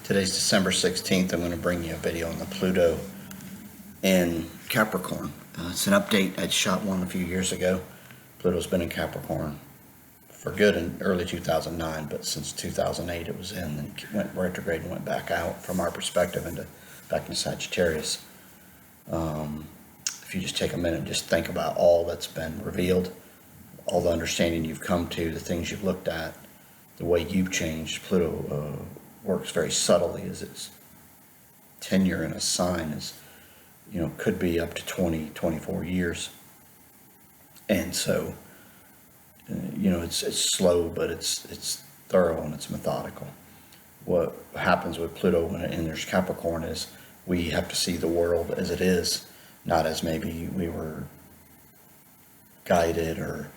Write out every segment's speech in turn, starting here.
Today's December 16th. I'm going to bring you a video on the Pluto in Capricorn. It's an update. I'd shot one a few years ago. Pluto's been in Capricorn for good in early 2009, but since 2008 it was in and went retrograde and went back out from our perspective back into Sagittarius. If you just take a minute and just think about all that's been revealed, all the understanding you've come to, the things you've looked at, the way you've changed. Pluto works very subtly, as its tenure in a sign is, could be up to 24 years. And so, it's slow, but it's thorough and it's methodical. What happens with Pluto when it enters Capricorn is we have to see the world as it is, not as maybe we were guided or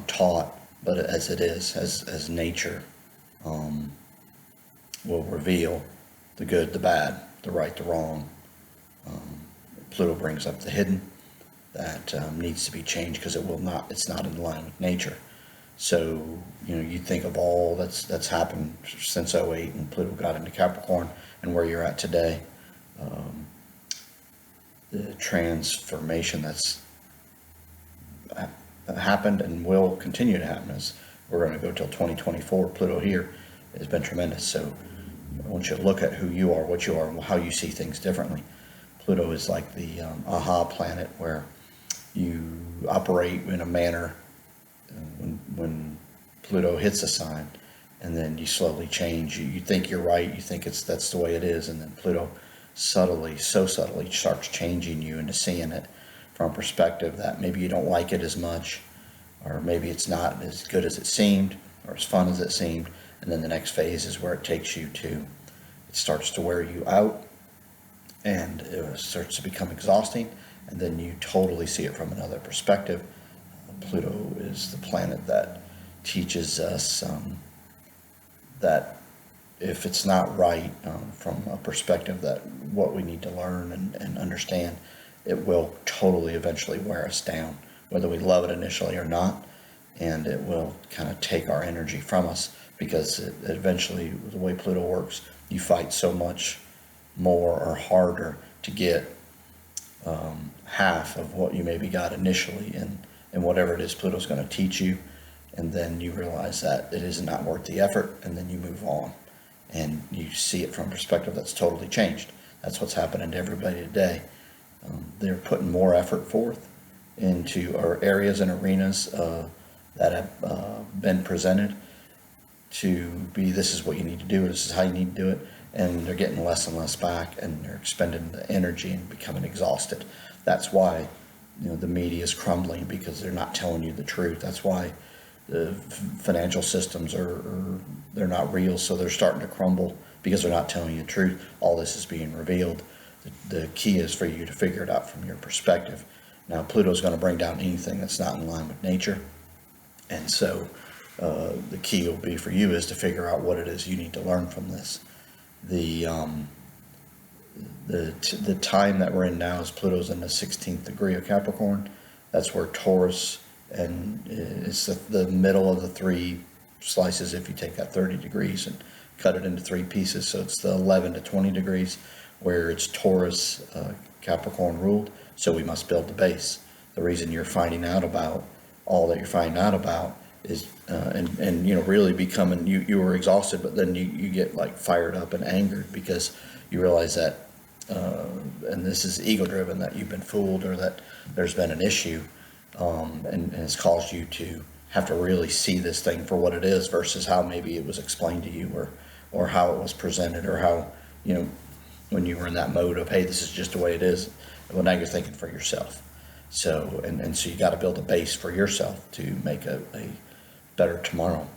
taught, but as it is, as nature will reveal the good, the bad, the right, the wrong. Pluto brings up the hidden that needs to be changed because it's not in line with nature. So, you think of all that's happened since '08 and Pluto got into Capricorn and where you're at today. The transformation that's happened and will continue to happen, as we're going to go till 2024. Pluto here has been tremendous. So I want you to look at who you are, what you are, and how you see things differently. Pluto is like the aha planet, where you operate in a manner when Pluto hits a sign, and then you slowly change. You think you're right, you think that's the way it is, and then Pluto so subtly starts changing you into seeing it from a perspective that maybe you don't like it as much, or maybe it's not as good as it seemed or as fun as it seemed. And then the next phase is where it takes you to, it starts to wear you out and it starts to become exhausting, and then you totally see it from another perspective. Pluto is the planet that teaches us that if it's not right from a perspective that what we need to learn and understand, it will totally eventually wear us down, whether we love it initially or not, and it will kind of take our energy from us, because it eventually, the way Pluto works, you fight so much more or harder to get half of what you maybe got initially in whatever it is Pluto's going to teach you, and then you realize that it is not worth the effort, and then you move on and you see it from a perspective that's totally changed. That's what's happening to everybody today. They're putting more effort forth into our areas and arenas that have been presented to be, this is what you need to do, this is how you need to do it, and they're getting less and less back, and they're expending the energy and becoming exhausted. That's why the media is crumbling, because they're not telling you the truth. That's why the financial systems they're not real, so they're starting to crumble, because they're not telling you the truth. All this is being revealed. The key is for you to figure it out from your perspective. Now, Pluto's going to bring down anything that's not in line with nature, and so the key will be for you is to figure out what it is you need to learn from this. The time that we're in now is Pluto's in the 16th degree of Capricorn. That's where Taurus, and it's the middle of the three slices. If you take that 30 degrees and cut it into three pieces, so it's the 11 to 20 degrees where it's Taurus, Capricorn ruled. So we must build the base. The reason you're finding out about all that you're finding out about is really becoming, you were exhausted, but then you get like fired up and angered, because you realize that and this is ego driven, that you've been fooled, or that there's been an issue, and it's caused you to have to really see this thing for what it is, versus how maybe it was explained to you, or how it was presented, or how when you were in that mode of, hey, this is just the way it is. Well, now you're thinking for yourself. So so you got to build a base for yourself to make a better tomorrow.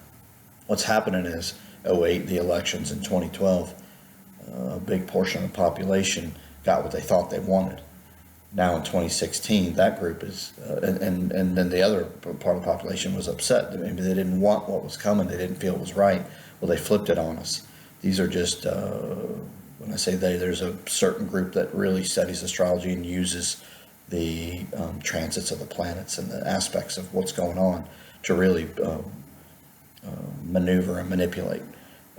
What's happening is '08, the elections in 2012, a big portion of the population got what they thought they wanted. Now in 2016, that group is, and then the other part of the population was upset. Maybe they didn't want what was coming. They didn't feel it was right. Well, they flipped it on us. These are just, when I say they, there's a certain group that really studies astrology and uses the transits of the planets and the aspects of what's going on to really maneuver and manipulate.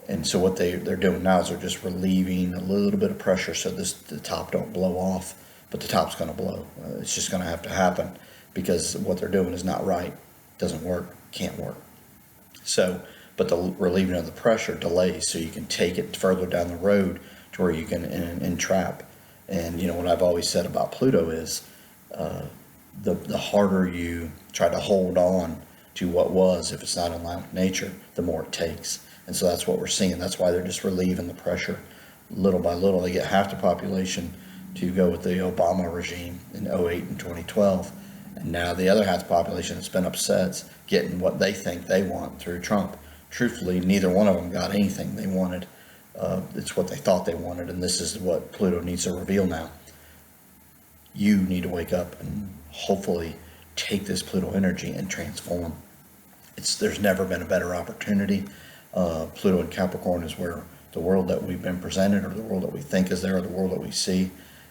And so what they're doing now is they're just relieving a little bit of pressure so the top don't blow off, but the top's going to blow. It's just going to have to happen because what they're doing is not right, doesn't work, can't work. So, but the relieving of the pressure delays so you can take it further down the road to where you can entrap. And what I've always said about Pluto is the harder you try to hold on to what was, if it's not in line with nature, the more it takes. And so that's what we're seeing. That's why they're just relieving the pressure little by little. They get half the population to go with the Obama regime in 08 and 2012. And now the other half of the population has been upset getting what they think they want through Trump. Truthfully, neither one of them got anything they wanted. It's what they thought they wanted, and this is what Pluto needs to reveal now. You need to wake up and hopefully take this Pluto energy and transform. There's never been a better opportunity. Pluto in Capricorn is where the world that we've been presented, or the world that we think is there, or the world that we see,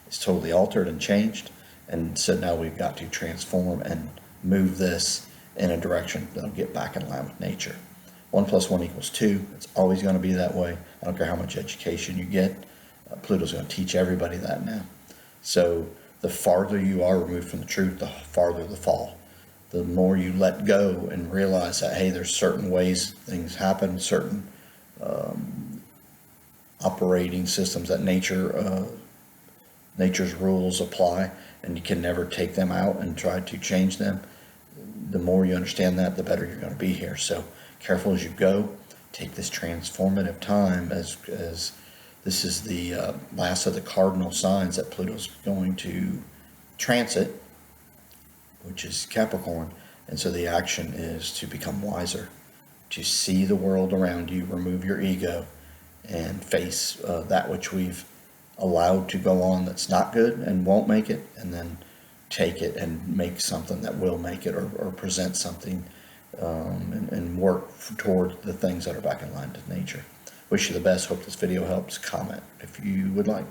is totally altered and changed. And so now we've got to transform and move this in a direction that'll get back in line with nature. 1 + 1 = 2. It's always going to be that way. I don't care how much education you get. Pluto's going to teach everybody that now. So the farther you are removed from the truth, the farther the fall. The more you let go and realize that, hey, there's certain ways things happen, certain operating systems that nature's rules apply, and you can never take them out and try to change them. The more you understand that, the better you're going to be here. So careful as you go. Take this transformative time, as this is the last of the cardinal signs that Pluto's going to transit, which is Capricorn. And so the action is to become wiser, to see the world around you, remove your ego, and face that which we've allowed to go on that's not good and won't make it, and then take it and make something that will make it, or present something, and work toward the things that are back in line with nature. Wish you the best. Hope this video helps. Comment if you would like.